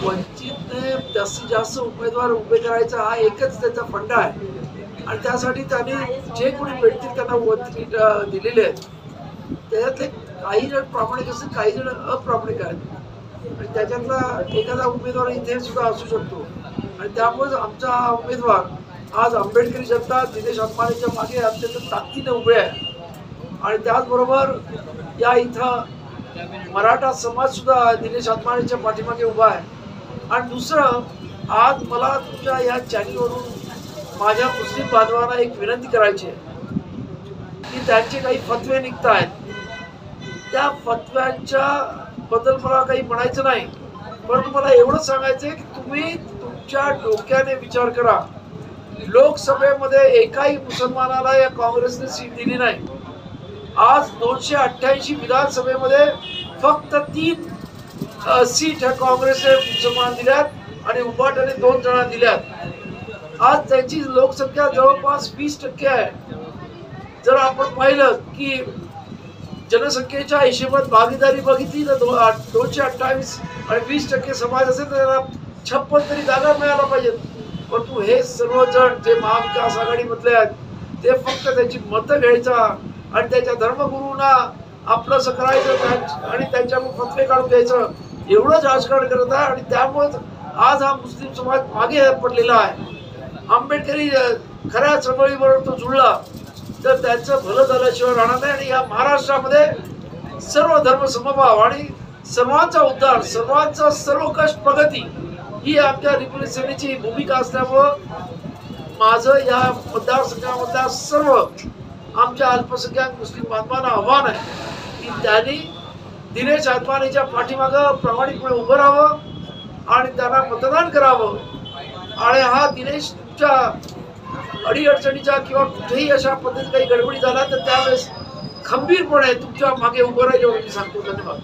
वंचितने जास्तीत जास्त उमेदवार उभे करायचा हा एकच त्याचा फंडा आहे आणि त्यासाठी त्यांनी जे कोणी भेटतील त्यांना दिलेले आहेत. त्याच्यातले काही जण प्रामाणिक असतील, काही जण अप्रामाणिक आहेत आणि त्याच्यातला एखादा उमेदवार इथे सुद्धा असू शकतो आणि त्यामुळेच आमचा हा उमेदवार आज आंबेडकरी जनता दिनेश अंबानीच्या मागे अत्यंत ताकदीने उभे आहे आणि त्याचबरोबर या इथं मराठा समाज सुद्धा दिनेश अंबानीच्या पाठीमागे उभा आहे. आणि दुसरं, आज मला तुमच्या या चॅनलवरून माझ्या मुस्लिम बांधवांना एक विनंती करायची आहे की त्यांचे काही फतवे निघत आहेत, त्या फतव्यांच्या बद्दल मला काही म्हणायचं नाही, परंतु मला एवढं सांगायचं की तुम्ही तुमच्या डोक्याने विचार करा. लोकसभेमध्ये एकाही मुसलमानाला या काँग्रेसने सीट दिली नाही. आज 288 विधानसभेमध्ये फक्त 3 सीट काँग्रेसने मुसलमान दिल्यात आणि उभाटाने 2 जणांना दिल्यात. आज त्याची लोकसंख्या जवळपास 20% आहे. जर आपण पाहिलं की जनसंख्येच्या हिशोबात भागीदारी बघितली तर 228 आणि 20% समाज असेल तर त्याला 56 तरी जागा मिळायला पाहिजेत. परंतु हे सर्वजण जे महाविकास आघाडीमधले आहेत ते फक्त त्याची मतं घ्यायचा आणि त्याच्या धर्मगुरूंना आपलंसं करायचं आणि त्यांच्याकडून फतवे काढून द्यायचं, एवढंच राजकारण करत आहे. आणि त्यामुळेच आज हा मुस्लिम समाज मागे पडलेला आहे. आंबेडकरी खऱ्या चळवळीबरोबर तो जुळला तर त्यांचं भलं झाल्याशिवाय राहणार नाही. आणि या महाराष्ट्रामध्ये सर्व धर्म समभाव आणि सर्वांचा उद्धार, सर्वांचा सर्वकष प्रगती ही आमच्या रिपब्लिक सेनेची भूमिका असल्यामुळं माझं या मतदारसंघामधल्या सर्व आमच्या अल्पसंख्याक मुस्लिम बांधवांना आव्हान आहे की त्यांनी दिनेश अंबानीच्या पाठीमागं प्रामाणिकपणे उभं राहावं आणि त्यांना मतदान करावं. आणि हा दिनेश तुमच्या अडीअडचणीच्या किंवा कुठेही अशा पद्धतीने काही गडबडी झाला तर त्यावेळेस खंबीरपणे तुमच्या मागे उभं राहिल्यावर मी सांगतो. धन्यवाद.